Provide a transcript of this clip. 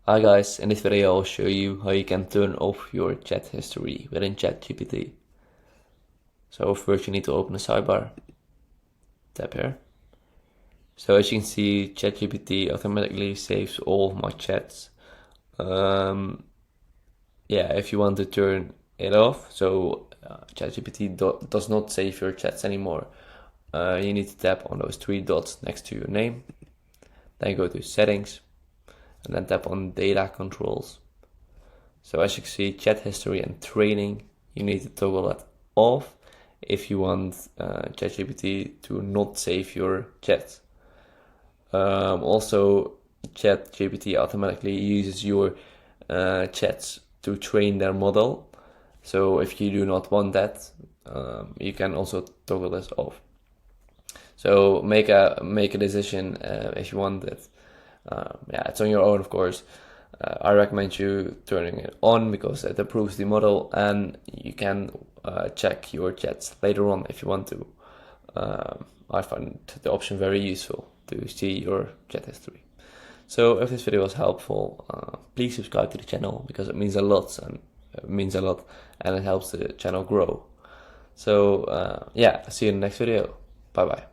Hi guys, in this video I'll show you how you can turn off your chat history within ChatGPT. So first you need to open the sidebar, tap here. So as you can see, ChatGPT automatically saves all of my chats. If you want to turn it off, so ChatGPT does not save your chats anymore, you need to tap on those three dots next to your name, then go to settings, and then tap on data controls. So as you can see, chat history and training, you need to toggle that off if you want ChatGPT to not save your chats. Also, ChatGPT automatically uses your chats to train their model. So if you do not want that, you can also toggle this off. So make a decision if you want it. It's on your own, of course. I recommend you turning it on because it improves the model, and you can check your chats later on if you want to. I find the option very useful to see your chat history. So if this video was helpful, please subscribe to the channel because it means a lot, and it helps the channel grow. So see you in the next video. Bye bye.